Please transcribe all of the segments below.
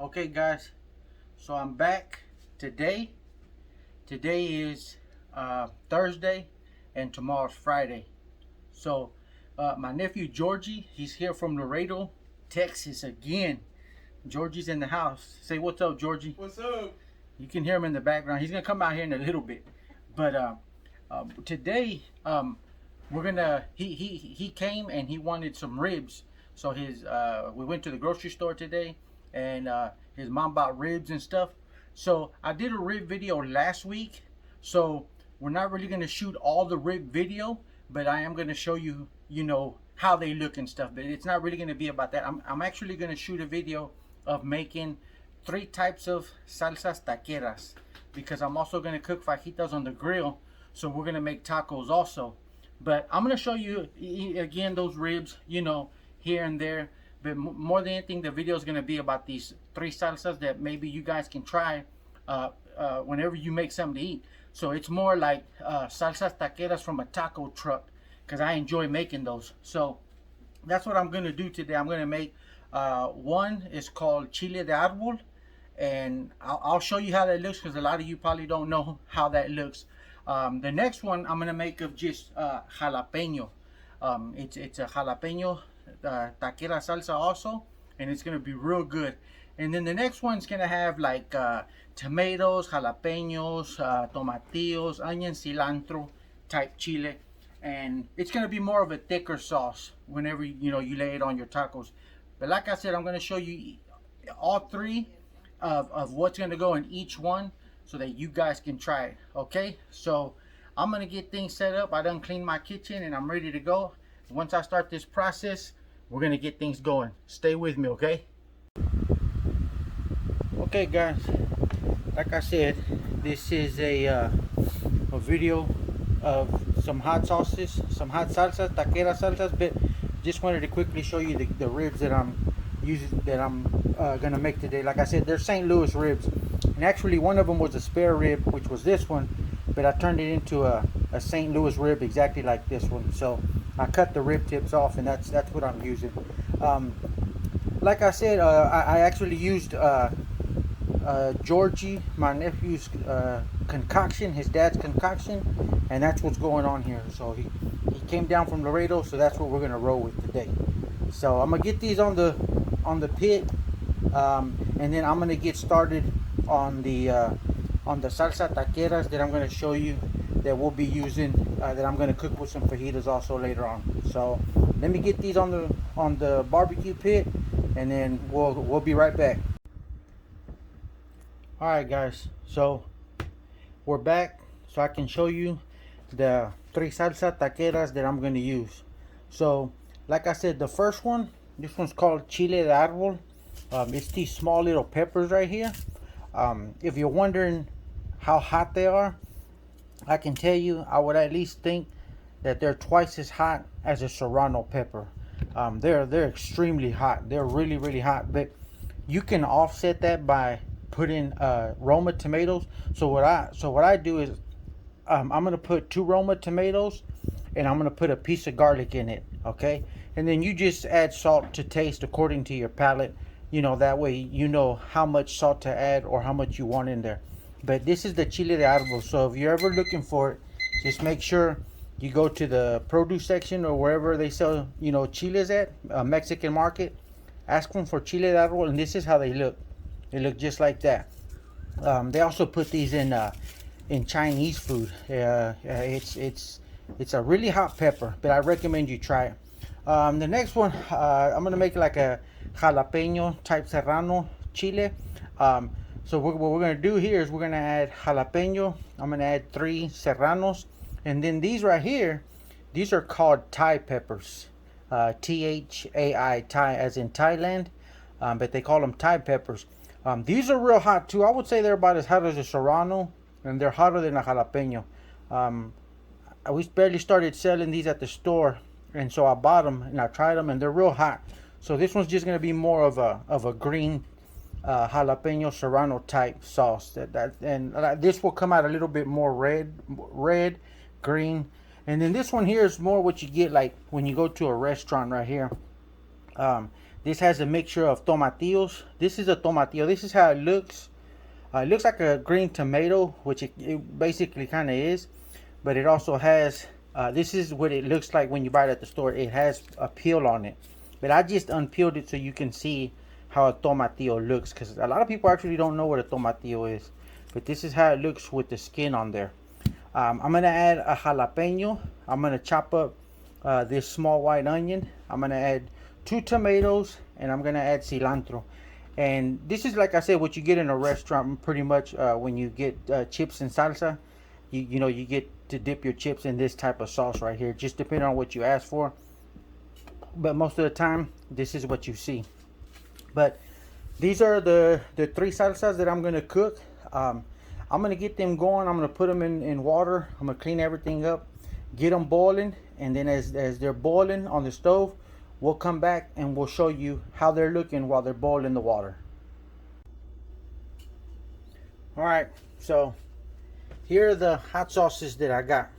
Okay guys, so I'm back today. Today is Thursday and tomorrow's Friday. So my nephew Georgie, he's here from Laredo, Texas again. Georgie's in the house. Say what's up, Georgie. What's up? You can hear him in the background. He's gonna come out here in a little bit. But today we're gonna he came and he wanted some ribs. So we went to the grocery store today and his mom bought ribs and stuff. So I did a rib video last week. So we're not really gonna shoot all the rib video, but I am gonna show you, how they look and stuff. But it's not really gonna be about that. I'm actually gonna shoot a video of making 3 types of salsas taqueras, because I'm also gonna cook fajitas on the grill. So we're gonna make tacos also. But I'm gonna show you again those ribs, here and there. But more than anything, the video is gonna be about these 3 salsas that maybe you guys can try whenever you make something to eat. So it's more like salsas taqueras from a taco truck, because I enjoy making those. So that's what I'm gonna do today. I'm gonna make one is called Chile De Arul, and I'll show you how that looks, because a lot of you probably don't know how that looks. The next one I'm gonna make of just jalapeno. It's a jalapeno taquera salsa also, and it's gonna be real good. And then the next one's gonna have like tomatoes, jalapeños, tomatillos, onion, cilantro type chile, and it's gonna be more of a thicker sauce whenever you lay it on your tacos. But like I said, I'm gonna show you all 3 of what's gonna go in each one, so that you guys can try it. Okay, so I'm gonna get things set up. I done cleaned my kitchen and I'm ready to go. Once I start this process, we're gonna get things going. Stay with me, okay? Okay guys, like I said, this is a video of some hot sauces, some hot salsas, taquera salsas. But just wanted to quickly show you the ribs that I'm gonna make today. Like I said, they're St. Louis ribs, and actually one of them was a spare rib, which was this one, but I turned it into a St. Louis rib exactly like this one. So I cut the rib tips off, and that's what I'm using. Like I said, I actually used Georgie, my nephew's concoction, his dad's concoction, and that's what's going on here. So he came down from Laredo, so that's what we're gonna roll with today. So I'm gonna get these on the pit, and then I'm gonna get started on the salsa taqueras that I'm gonna show you, that we'll be using, that I'm gonna cook with some fajitas also later on. So let me get these on the barbecue pit, and then we'll be right back. All right guys, so we're back, so I can show you the 3 salsa taqueras that I'm going to use. So like I said, the first one, this one's called Chile De Arul. It's these small little peppers right here. If you're wondering how hot they are, I can tell you, I would at least think that they're twice as hot as a serrano pepper. They're extremely hot. They're really hot. But you can offset that by putting Roma tomatoes. So what I do is I'm gonna put 2 Roma tomatoes, and I'm gonna put a piece of garlic in it. Okay, and then you just add salt to taste according to your palate. That way you know how much salt to add or how much you want in there. But this is the Chile de Arbol. So if you're ever looking for it, just make sure you go to the produce section or wherever they sell chiles at, a Mexican market. Ask them for Chile de Arbol, and this is how they look. They look just like that. They also put these in Chinese food. It's a really hot pepper, but I recommend you try it. The next one, I'm gonna make like a jalapeno type serrano chile. So what we're gonna do here is we're gonna add jalapeno. I'm gonna add 3 serranos, and then these right here, these are called Thai peppers. THAI, Thai as in Thailand, but they call them Thai peppers. These are real hot too. I would say they're about as hot as a serrano, and they're hotter than a jalapeno. We barely started selling these at the store, and so I bought them and I tried them, and they're real hot. So this one's just gonna be more of a green jalapeno serrano type sauce. This will come out a little bit more red, green, and then this one here is more what you get like when you go to a restaurant right here. This has a mixture of tomatillos. This is a tomatillo. This is how it looks. It looks like a green tomato, which it basically kind of is. But it also has, this is what it looks like when you buy it at the store. It has a peel on it. But I just unpeeled it so you can see how a tomatillo looks. Because a lot of people actually don't know what a tomatillo is. But this is how it looks with the skin on there. I'm going to add a jalapeno. I'm going to chop up this small white onion. I'm going to add 2 tomatoes. And I'm going to add cilantro. And this is, like I said, what you get in a restaurant pretty much when you get chips and salsa. You know, you get to dip your chips in this type of sauce right here. Just depending on what you ask for. But most of the time, this is what you see. But these are the 3 salsas that I'm going to cook. I'm going to get them going. I'm going to put them in water. I'm going to clean everything up. Get them boiling. And then as they're boiling on the stove, we'll come back and we'll show you how they're looking while they're boiling the water. Alright, so here are the hot sauces that I got.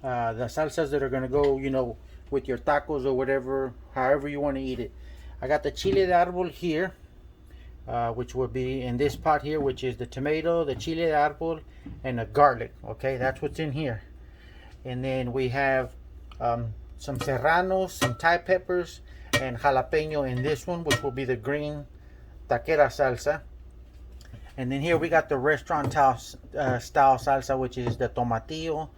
The salsas that are going to go, you know, with your tacos or whatever, however you want to eat it. I got the Chile De Arul here, which will be in this pot here, which is the tomato, the Chile De Arul, and the garlic. Okay, that's what's in here. And then we have some serranos, some Thai peppers, and jalapeno in this one, which will be the green Taquera salsa. And then here we got the restaurant style salsa, which is the tomatillo,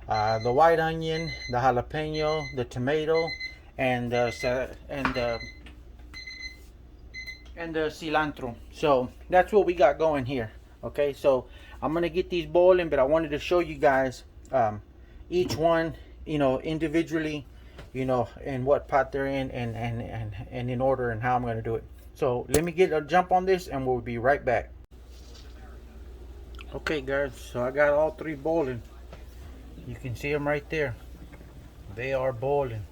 the white onion, the jalapeno, the tomato, and the cilantro. So that's what we got going here. Okay, so I'm gonna get these boiling, but I wanted to show you guys each one, you know, individually, you know, and what pot they're in, and in order, and how I'm gonna do it. So let me get a jump on this, and we'll be right back. Okay guys, so I got all 3 boiling. You can see them right there. They are boiling.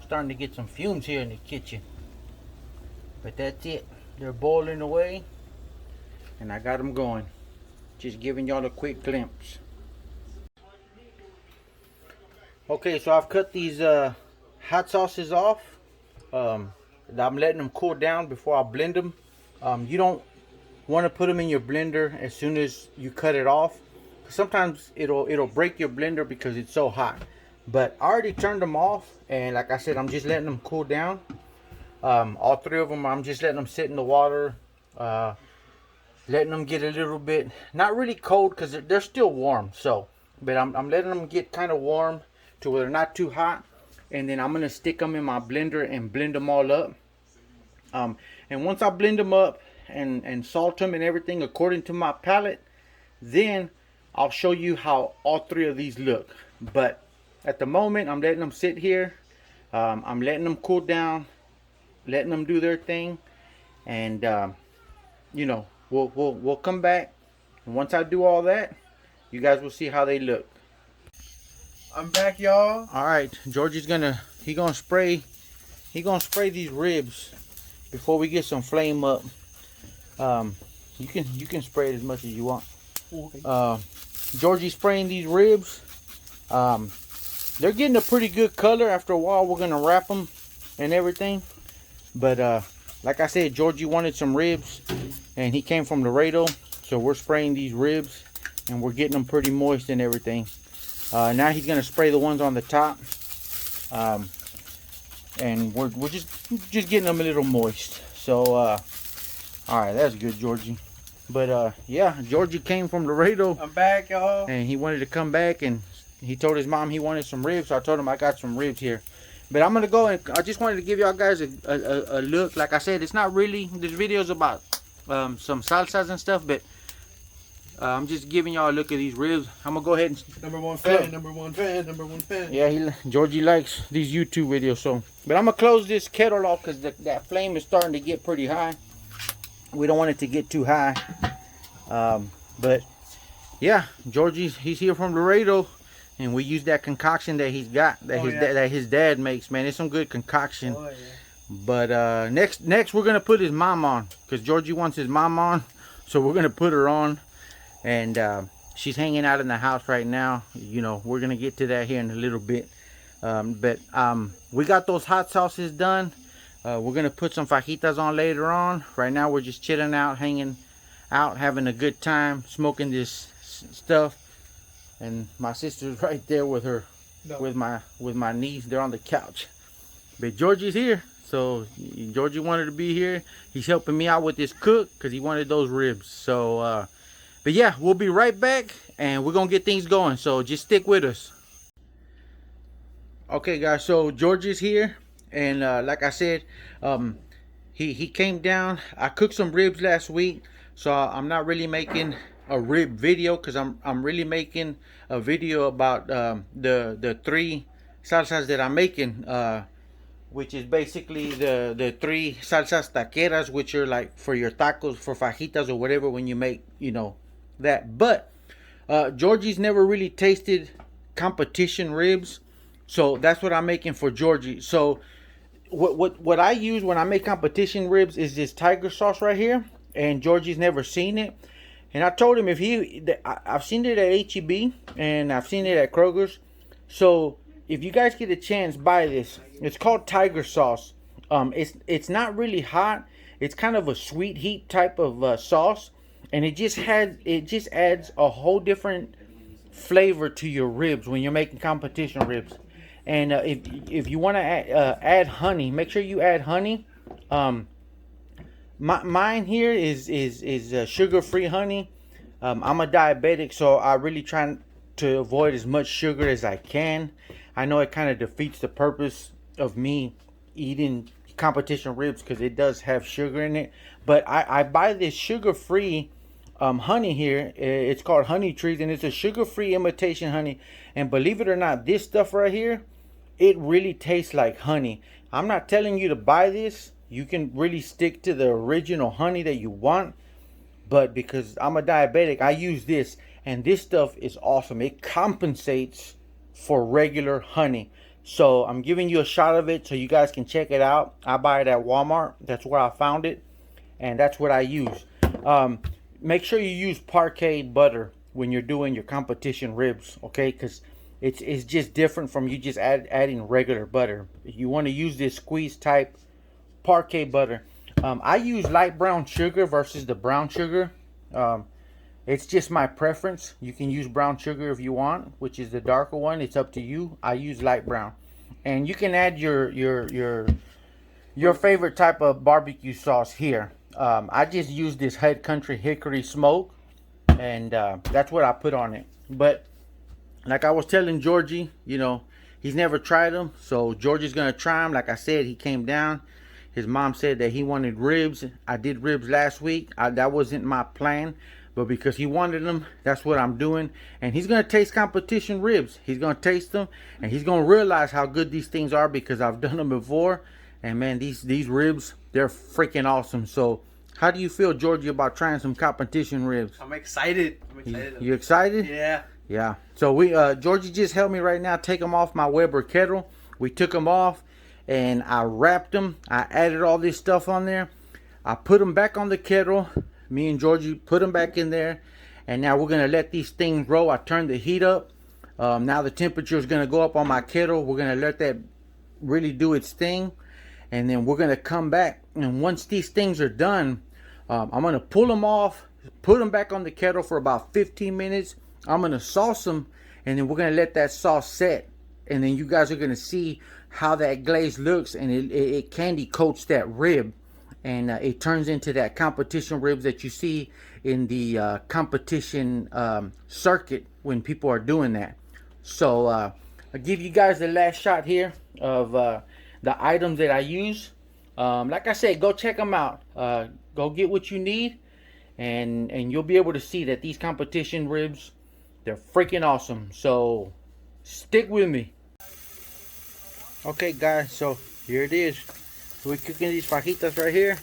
Starting to get some fumes here in the kitchen. But that's it. They're boiling away. And I got them going. Just giving y'all a quick glimpse. Okay, so I've cut these hot sauces off. I'm letting them cool down before I blend them. You don't want to put them in your blender as soon as you cut it off. Sometimes it'll break your blender because it's so hot. But I already turned them off, and like I said, I'm just letting them cool down. All 3 of them, I'm just letting them sit in the water, letting them get a little bit, not really cold because they're still warm. So, but I'm letting them get kind of warm to where they're not too hot, and then I'm gonna stick them in my blender and blend them all up. And once I blend them up and salt them and everything according to my palate, then I'll show you how all 3 of these look. But at the moment, I'm letting them sit here. I'm letting them cool down, letting them do their thing, and you know, we'll come back, and once I do all that, you guys will see how they look. I'm back, y'all. All right, Georgie's gonna spray these ribs before we get some flame up. You can spray it as much as you want. Okay. Georgie's spraying these ribs. They're getting a pretty good color. After a while, we're gonna wrap them and everything. But like I said, Georgie wanted some ribs, and he came from Laredo, so we're spraying these ribs, and we're getting them pretty moist and everything. Now he's gonna spray the ones on the top, and we're just getting them a little moist. So all right, that's good, Georgie. But yeah, Georgie came from Laredo. I'm back, y'all. And he wanted to come back, and he told his mom he wanted some ribs. So I told him I got some ribs here. But I'm gonna go, and I just wanted to give y'all guys a look. Like I said, it's not really, this video's about some salsas and stuff, but I'm just giving y'all a look at these ribs. I'm gonna go ahead and Number one fan, number one fan, number one fan. yeah, Georgie likes these YouTube videos. So, but I'm gonna close this kettle off because that flame is starting to get pretty high. We don't want it to get too high. But yeah, Georgie's, he's here from Laredo, and we use that concoction that he's got, that his dad makes. Man, it's some good concoction. Oh, yeah. But next we're gonna put his mom on, because Georgie wants his mom on, so we're gonna put her on. And she's hanging out in the house right now. You know, we're gonna get to that here in a little bit. But we got those hot sauces done. We're gonna put some fajitas on later on. Right now we're just chilling out, hanging out, having a good time, smoking this stuff. And my sister's right there with her, with my niece. They're on the couch. But Georgie's here, so Georgie wanted to be here. He's helping me out with this cook because he wanted those ribs. So, but yeah, we'll be right back, and we're gonna get things going. So just stick with us. Okay, guys. So Georgie's here, and like I said, he came down. I cooked some ribs last week, so I'm not really making a rib video because I'm really making a video about the 3 salsas that I'm making, which is basically the 3 salsas taqueras, which are like for your tacos, for fajitas or whatever, when you make, you know, that. But Georgie's never really tasted competition ribs, so that's what I'm making for Georgie. So what I use when I make competition ribs is this tiger sauce right here, and Georgie's never seen it. And I told him I've seen it at HEB and I've seen it at Kroger's. So if you guys get a chance, buy this. It's called tiger sauce. It's not really hot. It's kind of a sweet heat type of sauce, and it just adds a whole different flavor to your ribs when you're making competition ribs. And if you want to add honey, make sure you add honey. Mine here is sugar-free honey. I'm a diabetic, so I really try to avoid as much sugar as I can. I know it kind of defeats the purpose of me eating competition ribs because it does have sugar in it. But I buy this sugar-free honey here. It's called Honey Trees, and it's a sugar-free imitation honey. And believe it or not, this stuff right here, it really tastes like honey. I'm not telling you to buy this. You can really stick to the original honey that you want, but because I'm a diabetic, I use this, and this stuff is awesome. It compensates for regular honey. So I'm giving you a shot of it so you guys can check it out. I buy it at Walmart. That's where I found it, and that's what I use. Make sure you use parquet butter when you're doing your competition ribs, okay? Because it's just different from you just adding regular butter. You want to use this squeeze type parquet butter. I use light brown sugar versus the brown sugar. It's just my preference. You can use brown sugar if you want, which is the darker one. It's up to you. I use light brown, and you can add your favorite type of barbecue sauce here. I just use this Head Country Hickory Smoke, and that's what I put on it. But like I was telling Georgie, you know, he's never tried them, so Georgie's gonna try them. Like I said, he came down. His mom said that he wanted ribs. I did ribs last week. That wasn't my plan, but because he wanted them, that's what I'm doing. And he's gonna taste competition ribs. He's gonna taste them, and he's gonna realize how good these things are because I've done them before. And man, these ribs, they're freaking awesome. So how do you feel, Georgie, about trying some competition ribs? I'm excited. You excited? Yeah. Yeah. So Georgie just helped me right now take them off my Weber kettle. We took them off, and I wrapped them. I added all this stuff on there. I put them back on the kettle. Me and Georgie put them back in there, and now we're gonna let these things roll. I turned the heat up. Now the temperature is gonna go up on my kettle. We're gonna let that really do its thing, and then we're gonna come back. And once these things are done, I'm gonna pull them off, put them back on the kettle for about 15 minutes. I'm gonna sauce them, and then we're gonna let that sauce set, and then you guys are gonna see how that glaze looks, and it candy coats that rib, and it turns into that competition ribs that you see in the competition circuit when people are doing that. So I'll give you guys the last shot here of the items that I use. Like I said, go check them out. Go get what you need, and you'll be able to see that these competition ribs, they're freaking awesome. So stick with me. Okay guys, so here it is. We're cooking these fajitas right here.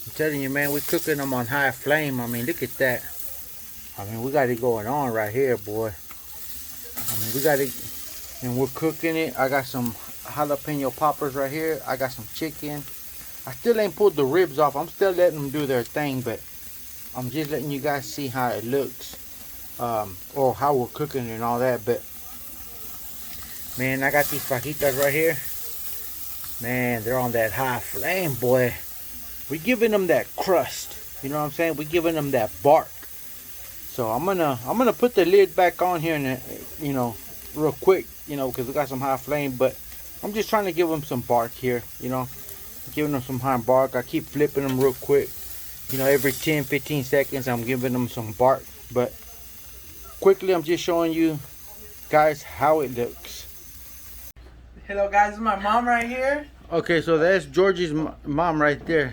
I'm telling you, man, we're cooking them on high flame. I mean, look at that. I mean, we got it going on right here, boy. I mean, we got it, and we're cooking it. I got some jalapeno poppers right here. I got some chicken. I still ain't pulled the ribs off. I'm still letting them do their thing, but I'm just letting you guys see how it looks, or how we're cooking and all that. But man, I got these fajitas right here. Man, they're on that high flame, boy. We're giving them that crust. You know what I'm saying? We're giving them that bark. So I'm gonna put the lid back on here, and you know, real quick, you know, because we got some high flame. But I'm just trying to give them some bark here, you know, giving them some high bark. I keep flipping them real quick, you know, every 10-15 seconds I'm giving them some bark. But quickly, I'm just showing you guys how it looks. Hello guys, this is my mom right here. Okay, so that's Georgie's mom right there,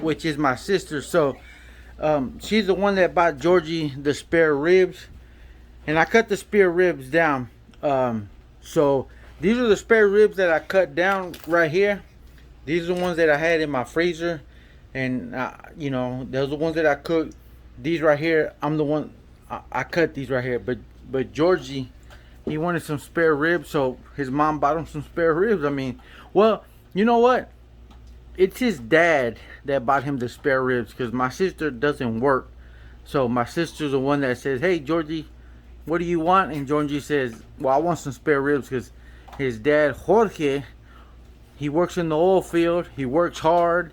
which is my sister. So she's the one that bought Georgie the spare ribs, and I cut the spare ribs down. So these are the spare ribs that I cut down right here. These are the ones that I had in my freezer, and you know, those are the ones that I cooked. These right here, I'm the one I cut these right here. But Georgie, he wanted some spare ribs, so his mom bought him some spare ribs. I mean, well, you know what? It's his dad that bought him the spare ribs, because my sister doesn't work. So my sister's the one that says, hey Georgie, what do you want? And Georgie says, well, I want some spare ribs, because his dad Jorge, he works in the oil field. He works hard.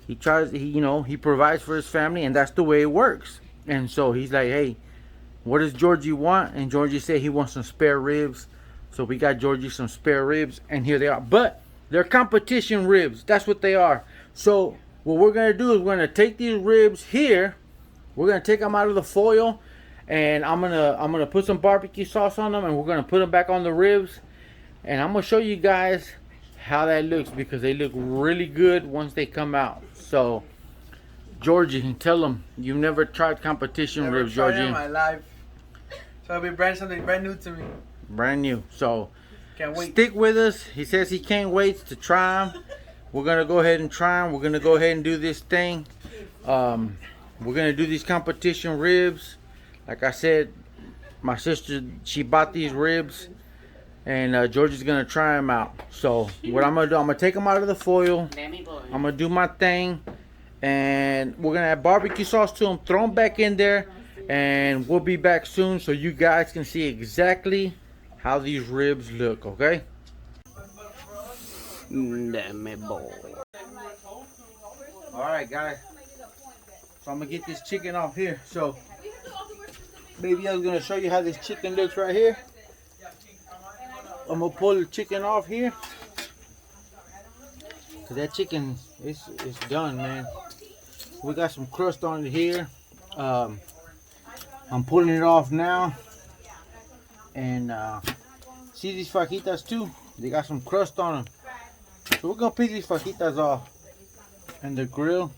He provides for his family, and that's the way it works. And so he's like, hey, what does Georgie want? And Georgie said he wants some spare ribs. So we got Georgie some spare ribs, and here they are. But they're competition ribs. That's what they are. So what we're gonna do is we're gonna take these ribs here. We're gonna take them out of the foil, and I'm gonna put some barbecue sauce on them, and we're gonna put them back on the ribs. And I'm gonna show you guys how that looks, because they look really good once they come out. So Georgie, tell them you've never tried competition ribs, Georgie. Never tried in my life. So it'll be something brand new to me. Brand new. So can't wait. Stick with us. He says he can't wait to try them. We're gonna go ahead and try them. We're gonna go ahead and do this thing. We're gonna do these competition ribs. Like I said, my sister, she bought these ribs, and Georgie's gonna try them out. So what I'm gonna do, I'm gonna take them out of the foil. I'm gonna do my thing, and we're gonna add barbecue sauce to them. Throw them back in there, and we'll be back soon so you guys can see exactly how these ribs look. Okay? Alright guys, so I'm gonna get this chicken off here. So maybe I was gonna show you how this chicken looks right here. I'm gonna pull the chicken off here, cause that chicken is done, man. We got some crust on it here. I'm pulling it off now, and see these fajitas too, they got some crust on them. So we're gonna pick these fajitas off, and the grill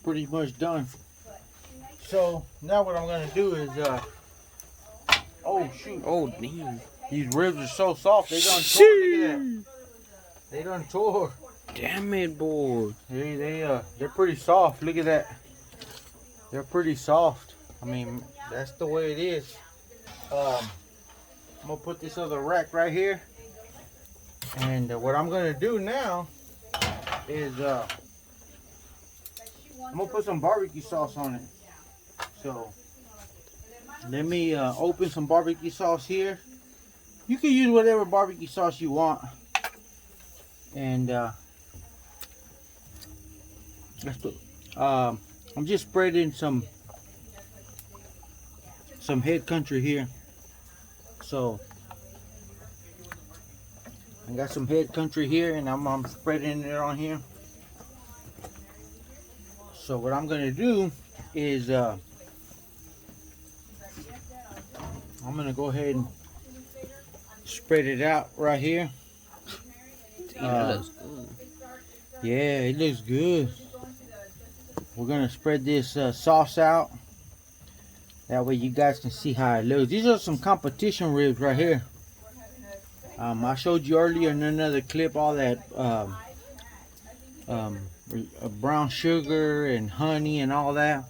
pretty much done. So now what I'm gonna do is oh shoot, Oh damn, these ribs are so soft, they done tore. Look at that, they done tore. damn it, boy. They're pretty soft. Look at that, they're pretty soft. I mean, that's the way it is. I'm gonna put this other rack right here, and what I'm gonna do now is I'm gonna put some barbecue sauce on it. So let me open some barbecue sauce here. You can use whatever barbecue sauce you want, and I'm just spreading some head country here. So I got some head country here, and I'm spreading it on here. So what I'm gonna do is I'm gonna go ahead and spread it out right here. That looks good. Yeah, it looks good. We're gonna spread this sauce out. That way you guys can see how it looks. These are some competition ribs right here. I showed you earlier in another clip all that brown sugar and honey and all that.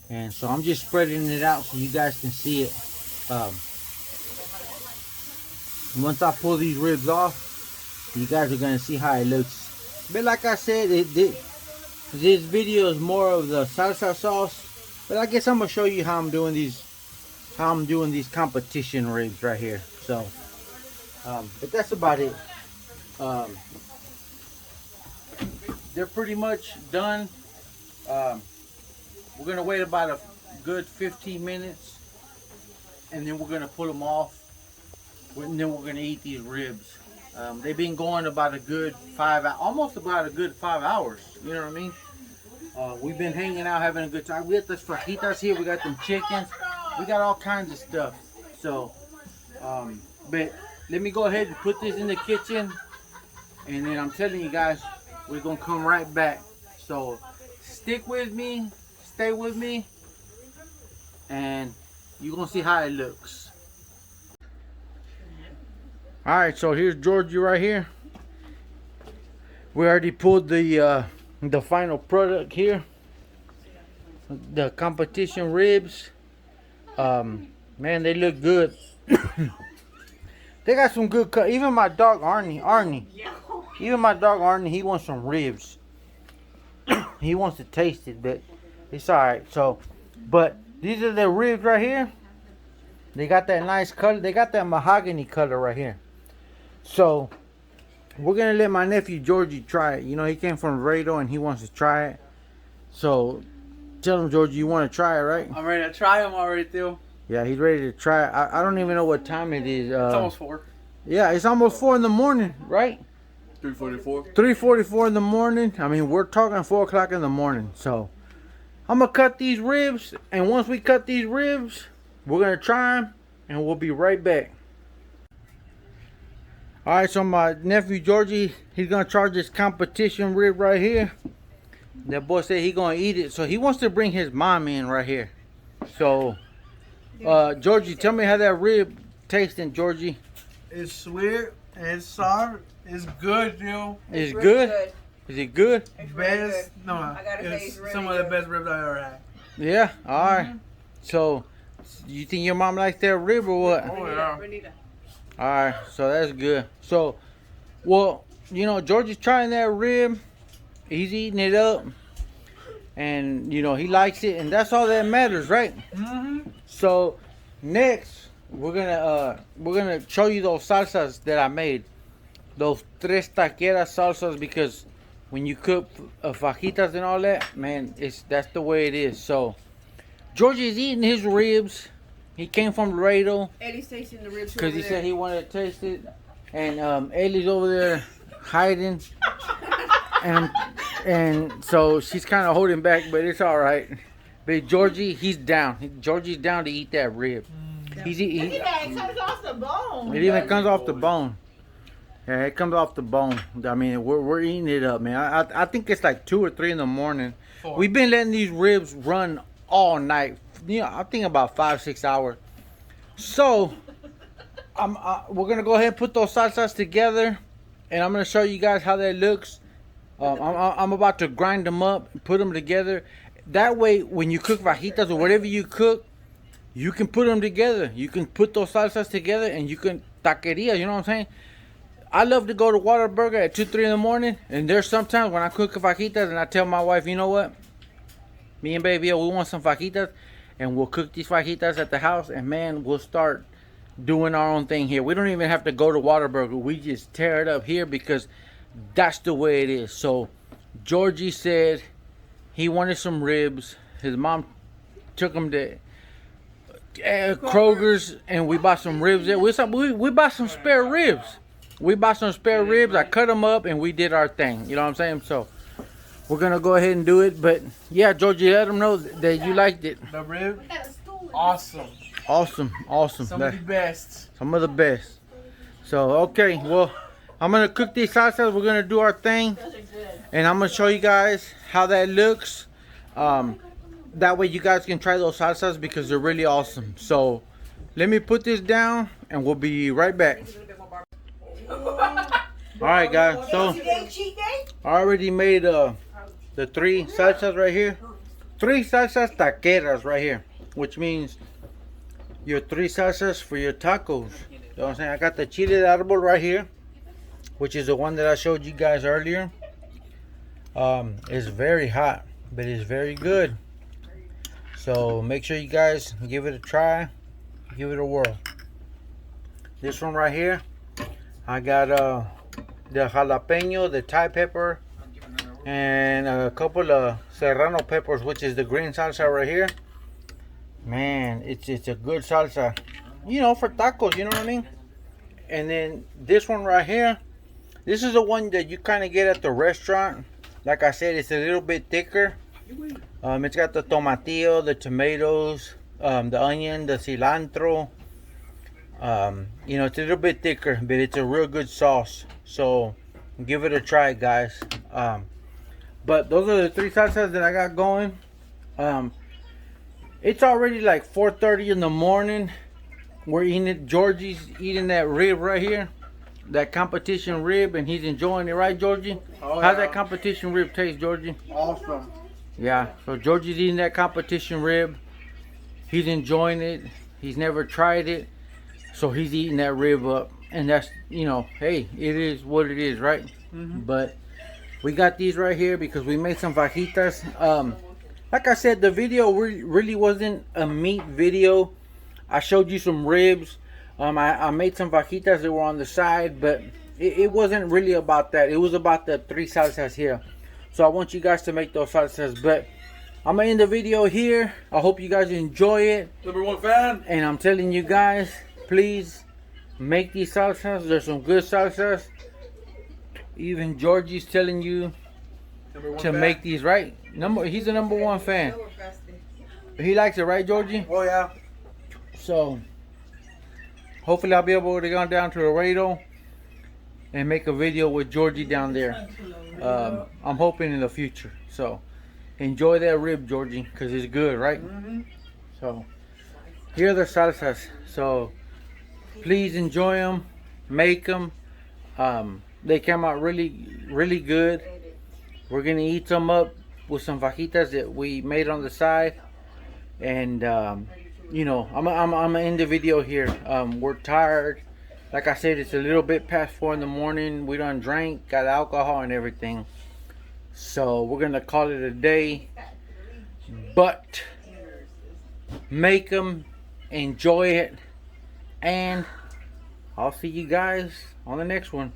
And so I'm just spreading it out so you guys can see it. Once I pull these ribs off, you guys are going to see how it looks. But like I said, this video is more of the salsa sauce. But I guess I'm going to show you how I'm doing these competition ribs right here. So but that's about it. they're pretty much done. We're gonna wait about a good 15 minutes, and then we're gonna pull them off. And then we're gonna eat these ribs. They've been going about a good almost about a good 5 hours. You know what I mean? We've been hanging out, having a good time. We got the fajitas here. We got them chickens. We got all kinds of stuff. So, but let me go ahead and put this in the kitchen, and then I'm telling you guys, we're gonna come right back. So, stick with me, stay with me, and you're gonna see how it looks. All right, so here's Georgie right here. We already pulled the final product here, the competition ribs. Man, they look good. They got some good cut. Even my dog Arnie, he wants some ribs. He wants to taste it, but it's all right. So, but these are the ribs right here. They got that nice color. They got that mahogany color right here. So we're gonna let my nephew Georgie try it. You know, he came from Laredo and he wants to try it. So tell him, Georgie, you want to try it, right? I'm ready to try them already, too. Yeah, he's ready to try it. I don't even know what time it is. It's almost 4. Yeah, it's almost 4 in the morning, right? 3:44. 3:44 in the morning. I mean, we're talking 4 o'clock in the morning. So I'm gonna cut these ribs, and once we cut these ribs, we're gonna try them, and we'll be right back. All right, so my nephew Georgie, he's gonna try this competition rib right here. That boy said he's gonna eat it, so he wants to bring his mom in right here. So, Georgie, tell me how that rib tasting, Georgie. It's sweet. It's sour. It's good, yo. Is it really good? good. Is it good? It's really Best. good. No, I gotta say, it's it's really some of the good. best ribs I ever had. Yeah. All right. So, you think your mom likes that rib or what? Oh, yeah. Renita. All right, so that's good. So, well, you know, Georgie's trying that rib. He's eating it up, and you know he likes it, and that's all that matters, right? Mm-hmm. So, next we're gonna show you those salsas that I made, those tres taqueras salsas, because when you cook fajitas and all that, man, that's the way it is. So, Georgie's eating his ribs. He came from Laredo Eddie's tasting the ribs because he said he wanted to taste it, and Ellie's over there hiding, and so she's kind of holding back, but it's all right. But Georgie, he's down. Georgie's down to eat that rib. It comes off the bone. It even comes off the bone. Yeah, it comes off the bone. I mean, we're eating it up, man. I think it's like 2 or 3 in the morning. 4. We've been letting these ribs run all night. You know, I think about 5-6 hours. So, we're gonna go ahead and put those salsas together, and I'm gonna show you guys how that looks. I'm about to grind them up and put them together. That way, when you cook fajitas or whatever you cook, you can put them together. You can put those salsas together, and you can taqueria. You know what I'm saying? I love to go to Whataburger at 2-3 in the morning, and there's sometimes when I cook fajitas and I tell my wife, you know what? Me and baby, we want some fajitas, and we'll cook these fajitas at the house, and man, we'll start doing our own thing here. We don't even have to go to Whataburger. We just tear it up here because that's the way it is. So Georgie said he wanted some ribs. His mom took him to Kroger's, and we bought some ribs there. We bought some spare ribs. I cut them up, and we did our thing. You know what I'm saying? So we're gonna go ahead and do it. But yeah, Georgie, let them know that you liked it. The rib, awesome. Awesome. Some of the best. Some of the best. So okay, well, I'm gonna cook these salsas. We're gonna do our thing, and I'm gonna show you guys how that looks. That way you guys can try those salsas because they're really awesome. So let me put this down, and we'll be right back. All right, guys. So I already made the 3 salsas right here. 3 salsas taqueras right here, which means your 3 salsas for your tacos. You know what I'm saying? I got the Chile De Arul right here, which is the one that I showed you guys earlier. It's very hot, but it's very good. So make sure you guys give it a try, give it a whirl. This one right here, I got the jalapeno, the Thai pepper, and a couple of serrano peppers, which is the green salsa right here. Man, it's a good salsa, you know, for tacos, you know what I mean? And then this one right here, this is the one that you kind of get at the restaurant. Like I said, it's a little bit thicker. It's got the tomatillo, the tomatoes, the onion, the cilantro. You know, it's a little bit thicker, but it's a real good sauce. So give it a try, guys. But those are the three salsas that I got going. It's already like 4:30 in the morning. We're eating it. Georgie's eating that rib right here, that competition rib, and he's enjoying it, right, Georgie? Oh, How's yeah. that competition rib taste, Georgie? Awesome. Yeah, so Georgie's eating that competition rib. He's enjoying it. He's never tried it, so he's eating that rib up. And that's, you know, hey, it is what it is, right? But we got these right here because we made some fajitas. Like I said, the video really wasn't a meat video. I showed you some ribs. I made some fajitas that were on the side, but it wasn't really about that. It was about the three salsas here. So I want you guys to make those salsas. But I'm gonna end the video here. I hope you guys enjoy it. #1 fan. And I'm telling you guys, please make these salsas. There's some good salsas. Even Georgie's telling you #1 to fan. make these, right? He's a #1 fan. He likes it, right, Georgie? Oh yeah. So hopefully I'll be able to go down to Laredo and make a video with Georgie down there. I'm hoping in the future. So enjoy that rib, Georgie, because it's good, right? So here are the salsas. So please enjoy them, make them. They came out really good. We're gonna eat some up with some fajitas that we made on the side. And you know, I'm gonna end the video here. We're tired. Like I said, it's a little bit past 4 in the morning. We done drank, got alcohol and everything. So we're gonna call it a day. But make them, enjoy it, and I'll see you guys on the next one.